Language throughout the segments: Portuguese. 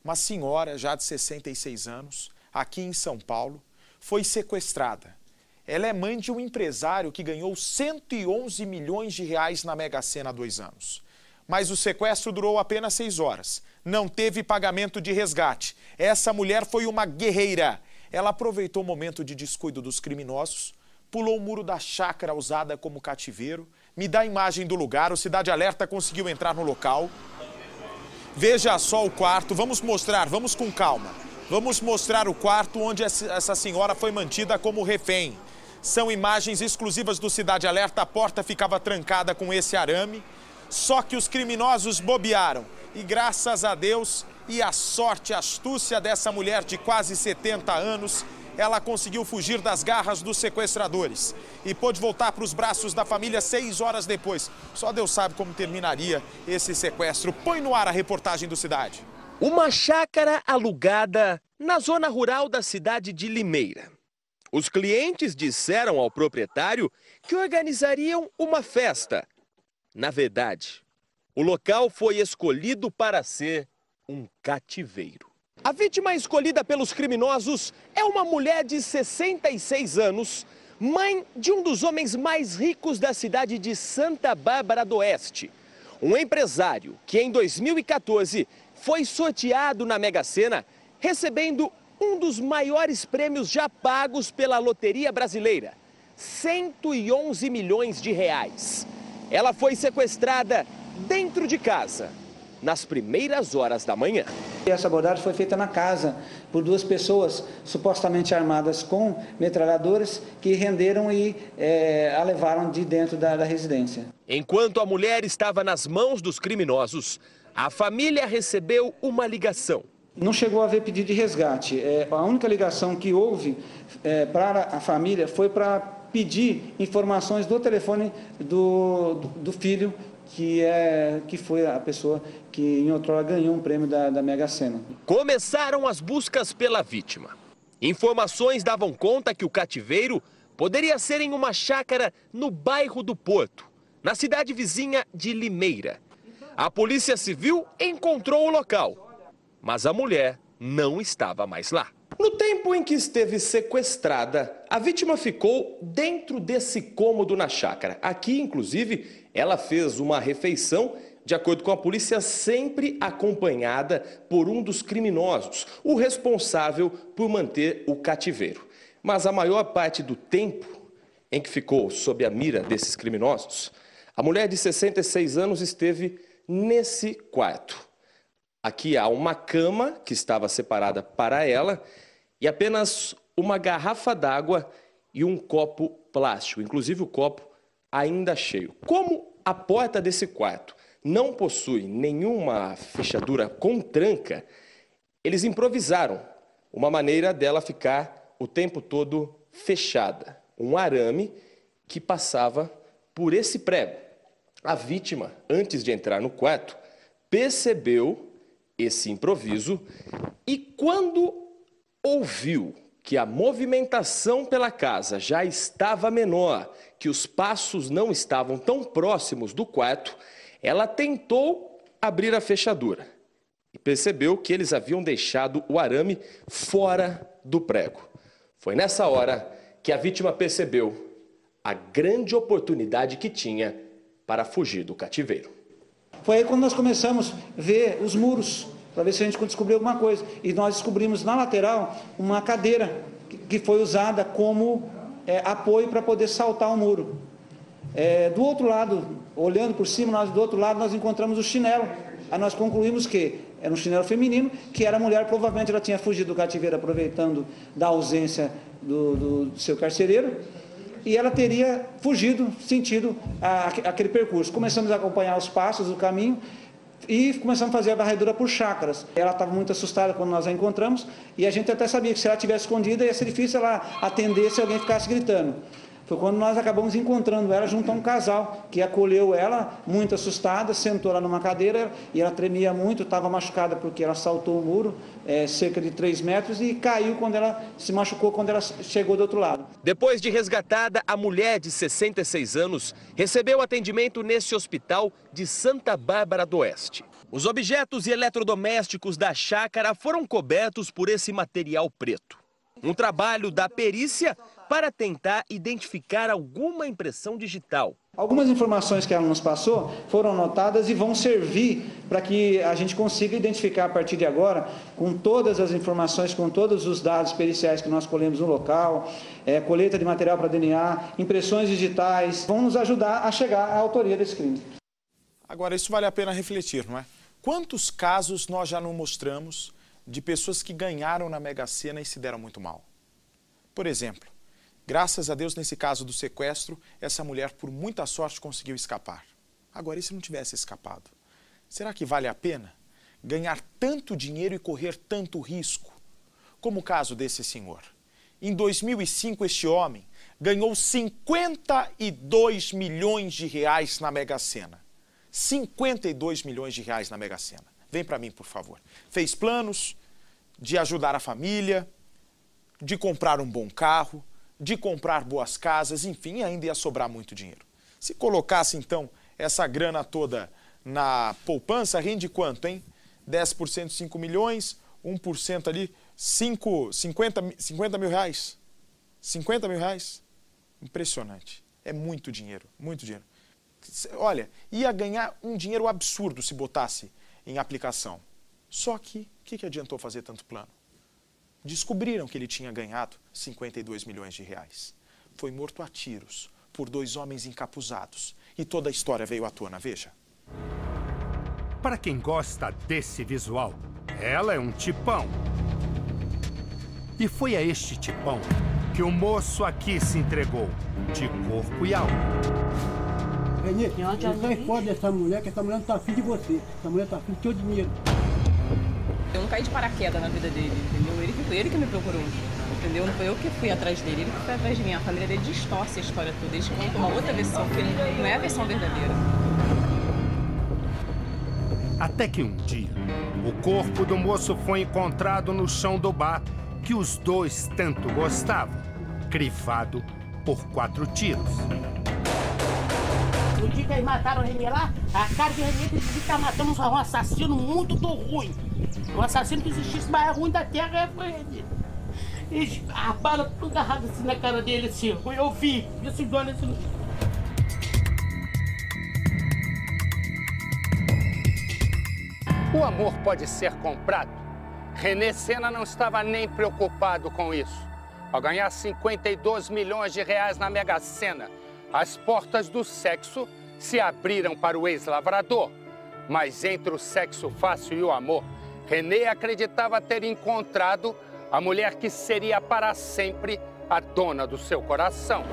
Uma senhora já de 66 anos, aqui em São Paulo, foi sequestrada. Ela é mãe de um empresário que ganhou 111 milhões de reais na Mega Sena há 2 anos. Mas o sequestro durou apenas 6 horas. Não teve pagamento de resgate. Essa mulher foi uma guerreira. Ela aproveitou o momento de descuido dos criminosos, pulou o muro da chácara usada como cativeiro. Me dá a imagem do lugar, o Cidade Alerta conseguiu entrar no local. Veja só o quarto, vamos mostrar, vamos com calma. Vamos mostrar o quarto onde essa senhora foi mantida como refém. São imagens exclusivas do Cidade Alerta, a porta ficava trancada com esse arame. Só que os criminosos bobearam. E graças a Deus e a sorte, a astúcia dessa mulher de quase 70 anos, ela conseguiu fugir das garras dos sequestradores e pôde voltar para os braços da família 6 horas depois. Só Deus sabe como terminaria esse sequestro. Põe no ar a reportagem do Cidade. Uma chácara alugada na zona rural da cidade de Limeira. Os clientes disseram ao proprietário que organizariam uma festa. Na verdade, o local foi escolhido para ser um cativeiro. A vítima escolhida pelos criminosos é uma mulher de 66 anos, mãe de um dos homens mais ricos da cidade de Santa Bárbara do Oeste. Um empresário que em 2014 foi sorteado na Mega Sena, recebendo um dos maiores prêmios já pagos pela Loteria Brasileira, 111 milhões de reais. Ela foi sequestrada dentro de casa, nas primeiras horas da manhã. Essa abordagem foi feita na casa por 2 pessoas supostamente armadas com metralhadoras que renderam e a levaram de dentro da residência. Enquanto a mulher estava nas mãos dos criminosos, a família recebeu uma ligação. Não chegou a haver pedido de resgate. A única ligação que houve para a família foi para pedir informações do telefone do filho, que foi a pessoa que em outrora ganhou um prêmio da Mega Sena. Começaram as buscas pela vítima. Informações davam conta que o cativeiro poderia ser em uma chácara no bairro do Porto, na cidade vizinha de Limeira. A Polícia Civil encontrou o local, mas a mulher não estava mais lá. No tempo em que esteve sequestrada, a vítima ficou dentro desse cômodo na chácara. Aqui, inclusive, ela fez uma refeição, de acordo com a polícia, sempre acompanhada por um dos criminosos, o responsável por manter o cativeiro. Mas a maior parte do tempo em que ficou sob a mira desses criminosos, a mulher de 66 anos esteve nesse quarto. Aqui há uma cama que estava separada para ela e apenas uma garrafa d'água e um copo plástico, inclusive o copo ainda cheio. Como a porta desse quarto não possui nenhuma fechadura com tranca, eles improvisaram uma maneira dela ficar o tempo todo fechada. Um arame que passava por esse prego. A vítima, antes de entrar no quarto, percebeu esse improviso e quando ouviu que a movimentação pela casa já estava menor, que os passos não estavam tão próximos do quarto, ela tentou abrir a fechadura e percebeu que eles haviam deixado o arame fora do prego. Foi nessa hora que a vítima percebeu a grande oportunidade que tinha para fugir do cativeiro. Foi aí quando nós começamos a ver os muros, para ver se a gente descobriu alguma coisa. E nós descobrimos na lateral uma cadeira que foi usada como apoio para poder saltar o muro. Do outro lado, olhando por cima, do outro lado nós encontramos o chinelo. Aí nós concluímos que era um chinelo feminino, que era a mulher, provavelmente ela tinha fugido do cativeiro aproveitando da ausência do seu carcereiro. E ela teria fugido, sentido aquele percurso. Começamos a acompanhar os passos do caminho e começamos a fazer a varredura por chácaras. Ela estava muito assustada quando nós a encontramos e a gente até sabia que se ela estivesse escondida ia ser difícil ela atender se alguém ficasse gritando. Foi quando nós acabamos encontrando ela junto a um casal que acolheu ela, muito assustada, sentou lá numa cadeira e ela tremia muito, estava machucada porque ela saltou o muro, cerca de 3 metros, e caiu quando ela se machucou quando ela chegou do outro lado. Depois de resgatada, a mulher de 66 anos recebeu atendimento nesse hospital de Santa Bárbara do Oeste. Os objetos e eletrodomésticos da chácara foram cobertos por esse material preto. Um trabalho da perícia para tentar identificar alguma impressão digital. Algumas informações que ela nos passou foram anotadas e vão servir para que a gente consiga identificar a partir de agora, com todas as informações, com todos os dados periciais que nós colhemos no local, colheita de material para DNA, impressões digitais, vão nos ajudar a chegar à autoria desse crime. Agora, isso vale a pena refletir, não é? Quantos casos nós já não mostramos de pessoas que ganharam na Mega Sena e se deram muito mal? Por exemplo, graças a Deus, nesse caso do sequestro, essa mulher, por muita sorte, conseguiu escapar. Agora, e se não tivesse escapado? Será que vale a pena ganhar tanto dinheiro e correr tanto risco? Como o caso desse senhor. Em 2005, este homem ganhou 52 milhões de reais na Mega Sena. 52 milhões de reais na Mega Sena. Vem para mim, por favor. Fez planos de ajudar a família, de comprar um bom carro, de comprar boas casas, enfim, ainda ia sobrar muito dinheiro. Se colocasse, então, essa grana toda na poupança, rende quanto, hein? 10%, 5 milhões, 1% ali, 50 mil reais. 50 mil reais? Impressionante. É muito dinheiro, muito dinheiro. Olha, ia ganhar um dinheiro absurdo se botasse em aplicação. Só que, o que adiantou fazer tanto plano? Descobriram que ele tinha ganhado 52 milhões de reais. Foi morto a tiros por 2 homens encapuzados. E toda a história veio à tona, veja. Para quem gosta desse visual, ela é um tipão. E foi a este tipão que o moço aqui se entregou, de corpo e alma. Renê, não sai fora dessa mulher, que essa mulher não tá afim de você. Essa mulher tá afim do teu dinheiro. Eu não caí de paraquedas na vida dele, entendeu? Ele que me procurou, entendeu? Não foi eu que fui atrás dele, ele que foi atrás de mim. A família dele distorce a história toda, eles contam uma outra versão, que não é a versão verdadeira. Até que um dia, o corpo do moço foi encontrado no chão do bar que os dois tanto gostavam, crivado por 4 tiros. No dia que eles mataram o Renê lá, a cara de Renê disse que tá matando um assassino muito ruim. Um assassino que existisse mais ruim da terra foi Renê. Eles a bala tudo agarrada assim na cara dele, assim. Eu vi esses dois assim. O amor pode ser comprado? Renê Sena não estava nem preocupado com isso. Ao ganhar 52 milhões de reais na Mega Sena, as portas do sexo se abriram para o ex-lavrador. Mas entre o sexo fácil e o amor, Renê acreditava ter encontrado a mulher que seria para sempre a dona do seu coração.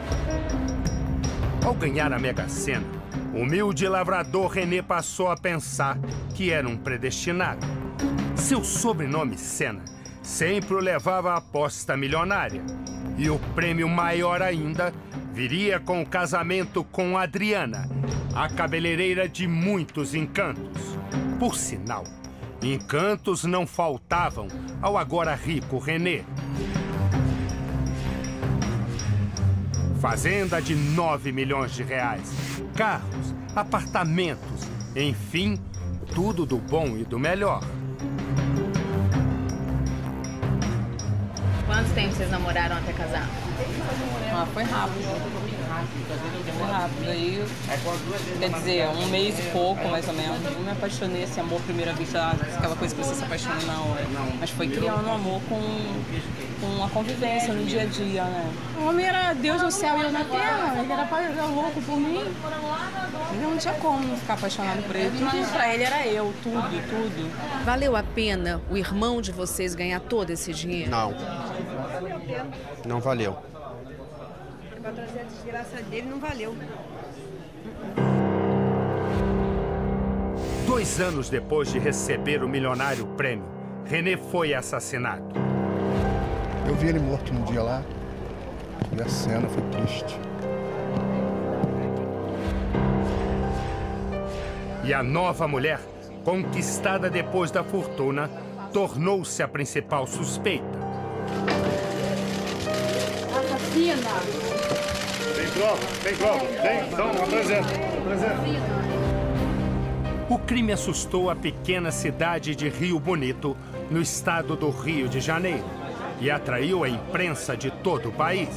Ao ganhar a Mega Sena, o humilde lavrador Renê passou a pensar que era um predestinado. Seu sobrenome Sena sempre o levava à aposta milionária. E o prêmio maior ainda viria com o casamento com Adriana, a cabeleireira de muitos encantos. Por sinal, encantos não faltavam ao agora rico Renê. Fazenda de 9 milhões de reais, carros, apartamentos, enfim, tudo do bom e do melhor. Quanto tempo vocês namoraram até casar? Foi rápido. Foi rápido. Aí, quer dizer, 1 mês e pouco, mais ou menos. Eu me apaixonei, esse amor à primeira vista, aquela coisa que você se apaixona na hora. Mas foi criando um amor com a convivência no dia a dia, né? O homem era Deus no céu e eu na terra. Ele era louco por mim. Eu não tinha como não ficar apaixonado por ele. Tudo pra ele era eu, tudo. Valeu a pena o irmão de vocês ganhar todo esse dinheiro? Não. Não valeu. Para trazer a desgraça dele, não valeu. 2 anos depois de receber o milionário prêmio, Renê foi assassinado. Eu vi ele morto no dia lá e a cena foi triste. E a nova mulher, conquistada depois da fortuna, tornou-se a principal suspeita. Assassina! Vem, tropa, vem, apresenta. O crime assustou a pequena cidade de Rio Bonito, no estado do Rio de Janeiro, e atraiu a imprensa de todo o país.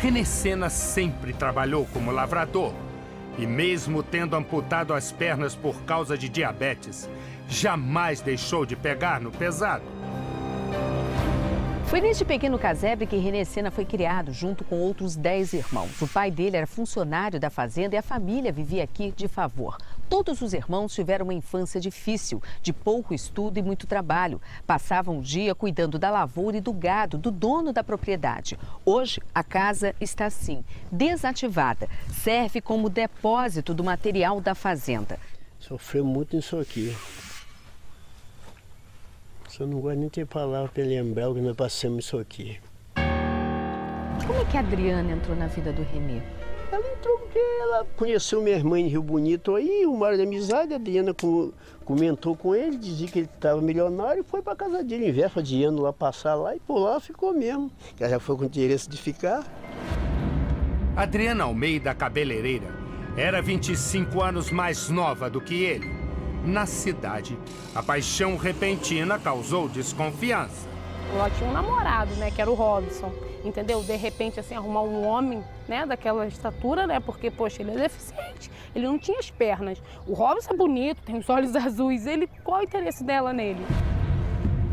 René Sena sempre trabalhou como lavrador e, mesmo tendo amputado as pernas por causa de diabetes, jamais deixou de pegar no pesado. Foi neste pequeno casebre que René Sena foi criado, junto com outros 10 irmãos. O pai dele era funcionário da fazenda e a família vivia aqui de favor. Todos os irmãos tiveram uma infância difícil, de pouco estudo e muito trabalho. Passavam o dia cuidando da lavoura e do gado, do dono da propriedade. Hoje, a casa está assim, desativada. Serve como depósito do material da fazenda. Sofreu muito nisso aqui. Eu não gosto nem de ter palavra para lembrar o que nós passamos isso aqui. Como é que a Adriana entrou na vida do René? Ela entrou porque ela conheceu minha irmã em Rio Bonito aí, uma hora de amizade, a Adriana comentou com ele, dizia que ele estava milionário e foi para casa dele, em véspera de ano lá passar lá e por lá ficou mesmo. Ela já foi com interesse de ficar. Adriana Almeida, cabeleireira, era 25 anos mais nova do que ele. Na cidade, a paixão repentina causou desconfiança. Ela tinha um namorado, né, que era o Robson, entendeu? De repente, assim, arrumar um homem, né, daquela estatura, né, porque, poxa, ele é deficiente, ele não tinha as pernas. O Robson é bonito, tem os olhos azuis, qual é o interesse dela nele?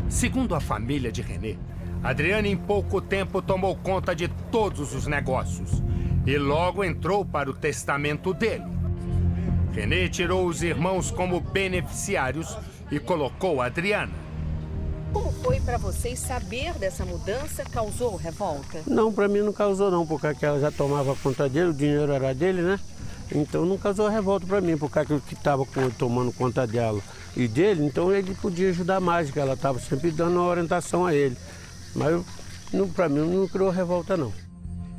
Segundo a família de René, Adriana em pouco tempo tomou conta de todos os negócios e logo entrou para o testamento dele. René tirou os irmãos como beneficiários e colocou a Adriana. Como foi para vocês saber dessa mudança? Causou revolta? Não, para mim não causou não, porque ela já tomava conta dele, o dinheiro era dele, né? Então não causou revolta para mim, porque aquele que estava tomando conta dela e dele, então ele podia ajudar mais, que ela estava sempre dando uma orientação a ele. Mas para mim não criou revolta não.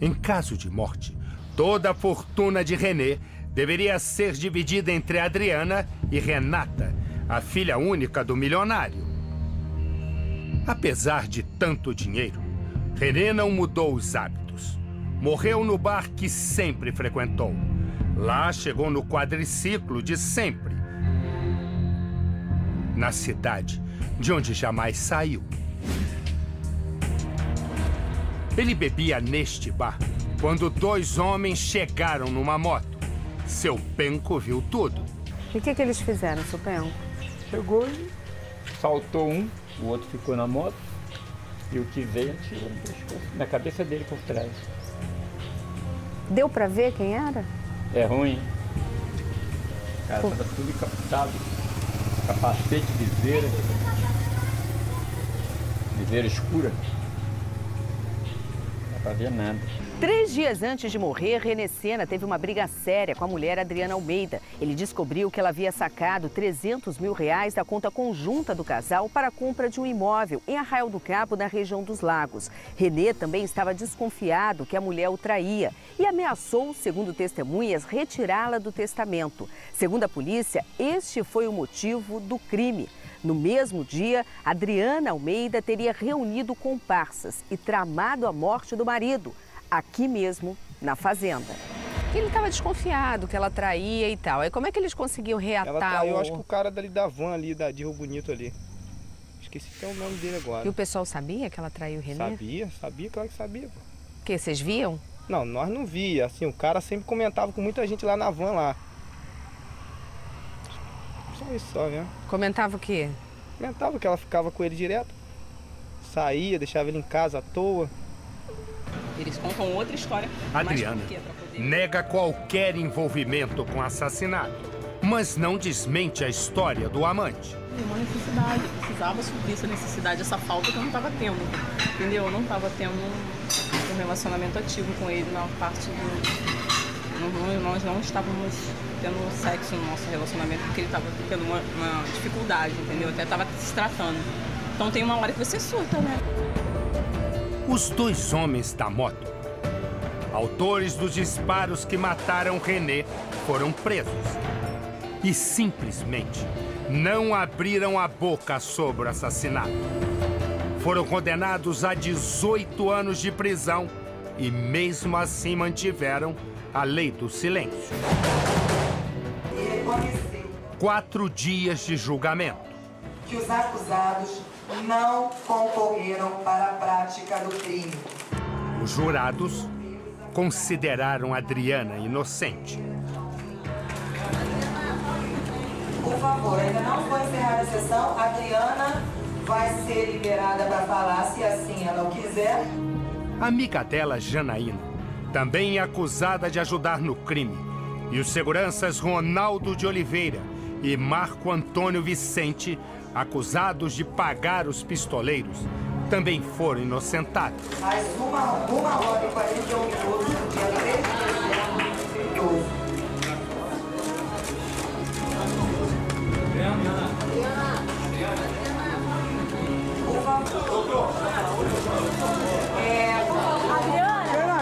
Em caso de morte, toda a fortuna de René deveria ser dividida entre Adriana e Renata, a filha única do milionário. Apesar de tanto dinheiro, René não mudou os hábitos. Morreu no bar que sempre frequentou. Lá chegou no quadriciclo de sempre. Na cidade, de onde jamais saiu. Ele bebia neste bar quando 2 homens chegaram numa moto. Seu penco viu tudo. E o que eles fizeram, seu penco? Chegou e saltou um, o outro ficou na moto e o que veio atirou no pescoço, na cabeça dele por trás. Deu pra ver quem era? É ruim. O cara estava tudo encapotado, capacete, viseira escura. Não dá pra ver nada. 3 dias antes de morrer, René Sena teve uma briga séria com a mulher Adriana Almeida. Ele descobriu que ela havia sacado R$300 mil da conta conjunta do casal para a compra de um imóvel em Arraial do Cabo, na região dos Lagos. René também estava desconfiado que a mulher o traía e ameaçou, segundo testemunhas, retirá-la do testamento. Segundo a polícia, este foi o motivo do crime. No mesmo dia, Adriana Almeida teria reunido comparsas e tramado a morte do marido, aqui mesmo, na fazenda. Ele estava desconfiado que ela traía e tal. Aí como é que eles conseguiam reatar? Ela traiu, eu acho que o cara dali da van ali, de Rio Bonito ali. Esqueci até o nome dele agora. E o pessoal sabia que ela traiu o René? Sabia, claro que sabia. Pô. O quê? Vocês viam? Não, nós não via. Assim, o cara sempre comentava com muita gente lá na van lá. Só isso só, né? Comentava o quê? Comentava que ela ficava com ele direto. Saía, deixava ele em casa à toa. Eles contam outra história. Adriana nega qualquer envolvimento com assassinato, mas não desmente a história do amante. Uma necessidade, precisava suprir essa necessidade, essa falta que eu não estava tendo, entendeu? Eu não estava tendo um relacionamento ativo com ele na parte do... Nós não estávamos tendo sexo no nosso relacionamento porque ele estava tendo uma dificuldade, entendeu? Até estava se tratando. Então tem uma hora que você surta, né? Os 2 homens da moto, autores dos disparos que mataram René, foram presos. E simplesmente não abriram a boca sobre o assassinato. foram condenados a 18 anos de prisão e mesmo assim mantiveram a lei do silêncio. 4 dias de julgamento. Que os acusados não concorreram para a prática do crime. Os jurados consideraram Adriana inocente. Por favor, ainda não foi encerrada a sessão. A Adriana vai ser liberada para falar, se assim ela o quiser. A amiga dela, Janaína, também é acusada de ajudar no crime. E os seguranças Ronaldo de Oliveira e Marco Antônio Vicente, acusados de pagar os pistoleiros, também foram inocentados. Às 1h41 do dia 3 de dezembro. Por favor.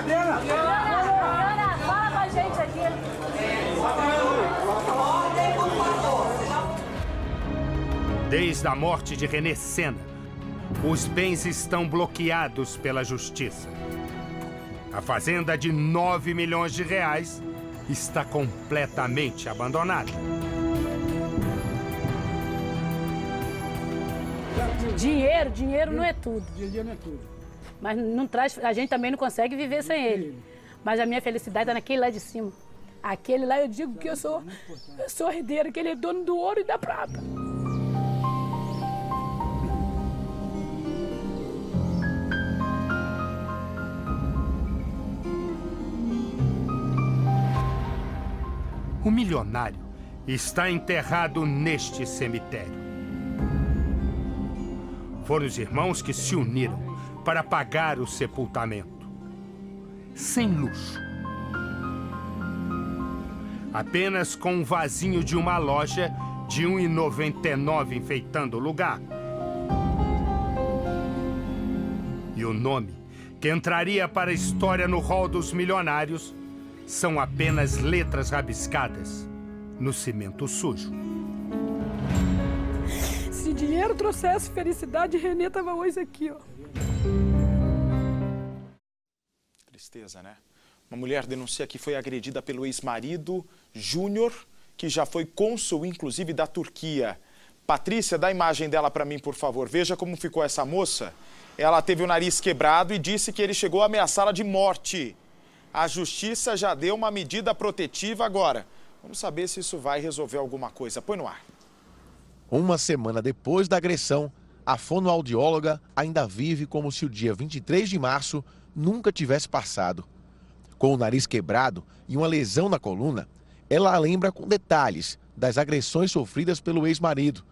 Adriana, fala com a gente aqui. Ordem, por favor. Desde a morte de René Sena, os bens estão bloqueados pela justiça. A fazenda de 9 milhões de reais está completamente abandonada. Dinheiro não é tudo. Dinheiro não é tudo. Mas não traz, a gente também não consegue viver sem ele. Mas a minha felicidade está naquele lá de cima. Aquele lá eu digo que eu sou herdeira, que ele é dono do ouro e da prata. O milionário está enterrado neste cemitério. Foram os irmãos que se uniram para pagar o sepultamento. Sem luxo. Apenas com um vasinho de uma loja de R$ 1,99 enfeitando o lugar. E o nome, que entraria para a história no hall dos milionários, são apenas letras rabiscadas no cimento sujo. Se dinheiro trouxesse felicidade, René estava hoje aqui, ó. Tristeza, né? Uma mulher denuncia que foi agredida pelo ex-marido Júnior, que já foi cônsul, inclusive, da Turquia. Patrícia, dá a imagem dela para mim, por favor. Veja como ficou essa moça. Ela teve o nariz quebrado e disse que ele chegou a ameaçá-la de morte. A justiça já deu uma medida protetiva agora. Vamos saber se isso vai resolver alguma coisa. Põe no ar. Uma semana depois da agressão, a fonoaudióloga ainda vive como se o dia 23 de março nunca tivesse passado. Com o nariz quebrado e uma lesão na coluna, ela lembra com detalhes das agressões sofridas pelo ex-marido,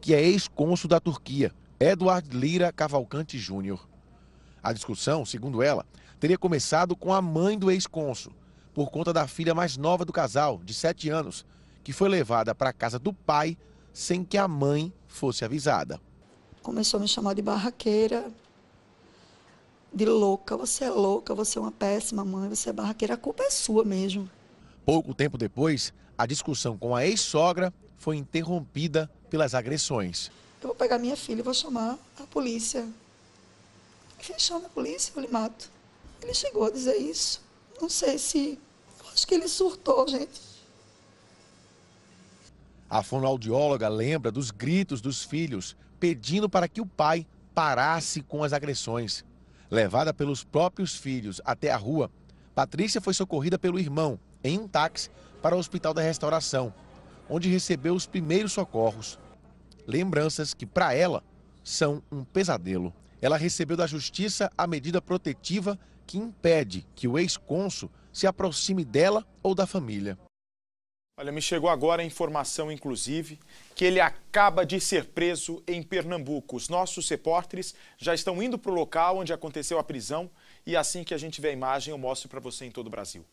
que é ex-cônsul da Turquia, Eduard Lira Cavalcante Júnior. A discussão, segundo ela, teria começado com a mãe do ex-cônsul, por conta da filha mais nova do casal, de 7 anos, que foi levada para a casa do pai sem que a mãe fosse avisada. Começou a me chamar de barraqueira, de louca. Você é louca, você é uma péssima mãe, você é barraqueira, a culpa é sua mesmo. Pouco tempo depois, a discussão com a ex-sogra foi interrompida pelas agressões. Eu vou pegar minha filha e vou chamar a polícia. Quem chama a polícia, eu lhe mato. Ele chegou a dizer isso. Não sei se... Eu acho que ele surtou, gente. A fonoaudióloga lembra dos gritos dos filhos, pedindo para que o pai parasse com as agressões. Levada pelos próprios filhos até a rua, Patrícia foi socorrida pelo irmão, em um táxi, para o Hospital da Restauração, onde recebeu os primeiros socorros. Lembranças que, para ela, são um pesadelo. Ela recebeu da justiça a medida protetiva que impede que o ex-cônsul se aproxime dela ou da família. Olha, me chegou agora a informação, inclusive, que ele acaba de ser preso em Pernambuco. Os nossos repórteres já estão indo para o local onde aconteceu a prisão e assim que a gente vê a imagem eu mostro para você em todo o Brasil.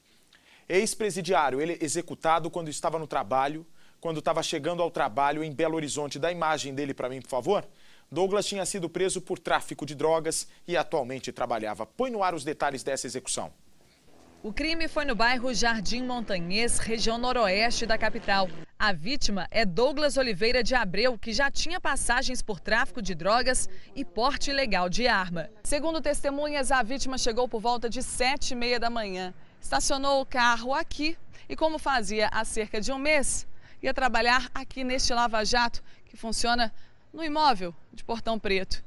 Ex-presidiário, ele executado quando estava no trabalho, quando estava chegando ao trabalho em Belo Horizonte. Dá a imagem dele para mim, por favor. Douglas tinha sido preso por tráfico de drogas e atualmente trabalhava. Põe no ar os detalhes dessa execução. O crime foi no bairro Jardim Montanhês, região noroeste da capital. A vítima é Douglas Oliveira de Abreu, que já tinha passagens por tráfico de drogas e porte ilegal de arma. Segundo testemunhas, a vítima chegou por volta de 7h30 da manhã. Estacionou o carro aqui e, como fazia há cerca de um mês, ia trabalhar aqui neste lava-jato, que funciona no imóvel de Portão Preto.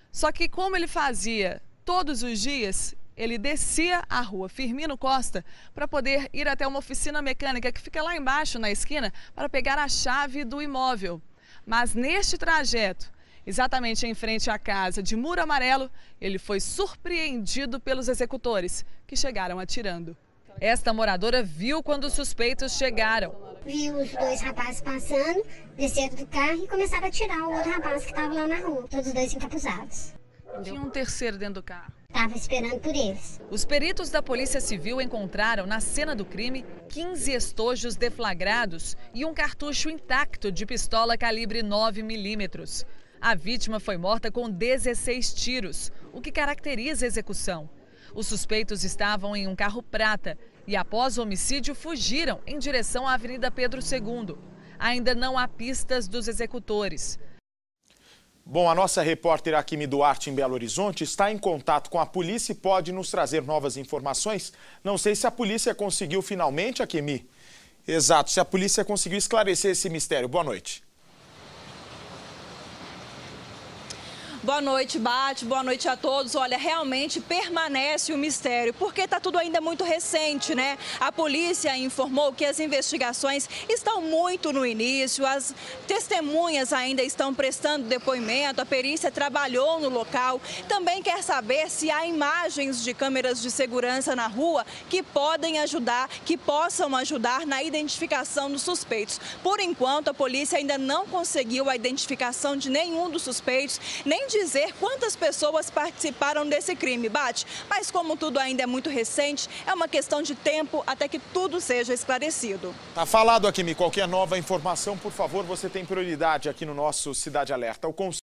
Só que como ele fazia todos os dias, ele descia a rua Firmino Costa para poder ir até uma oficina mecânica que fica lá embaixo na esquina para pegar a chave do imóvel. Mas neste trajeto, exatamente em frente à casa de Muro Amarelo, ele foi surpreendido pelos executores, que chegaram atirando. Esta moradora viu quando os suspeitos chegaram. Viu os dois rapazes passando, desceram do carro e começaram a atirar o outro rapaz que estava lá na rua, todos os dois encapuzados. Tinha um terceiro dentro do carro. Estava esperando por eles. Os peritos da Polícia Civil encontraram na cena do crime 15 estojos deflagrados e um cartucho intacto de pistola calibre 9mm. A vítima foi morta com 16 tiros, o que caracteriza a execução. Os suspeitos estavam em um carro prata e, após o homicídio, fugiram em direção à Avenida Pedro II. Ainda não há pistas dos executores. Bom, a nossa repórter Akimi Duarte, em Belo Horizonte, está em contato com a polícia e pode nos trazer novas informações. Não sei se a polícia conseguiu finalmente, Akimi. Exato, se a polícia conseguiu esclarecer esse mistério. Boa noite. Boa noite, Bate. Boa noite a todos. Olha, realmente permanece o mistério, porque está tudo ainda muito recente, né? A polícia informou que as investigações estão muito no início, as testemunhas ainda estão prestando depoimento, a perícia trabalhou no local. Também quer saber se há imagens de câmeras de segurança na rua que podem ajudar, que possam ajudar na identificação dos suspeitos. Por enquanto, a polícia ainda não conseguiu a identificação de nenhum dos suspeitos, nem dizer quantas pessoas participaram desse crime, Bate. Mas como tudo ainda é muito recente, é uma questão de tempo até que tudo seja esclarecido. Tá falado, Akimi. Qualquer nova informação, por favor, você tem prioridade aqui no nosso Cidade Alerta.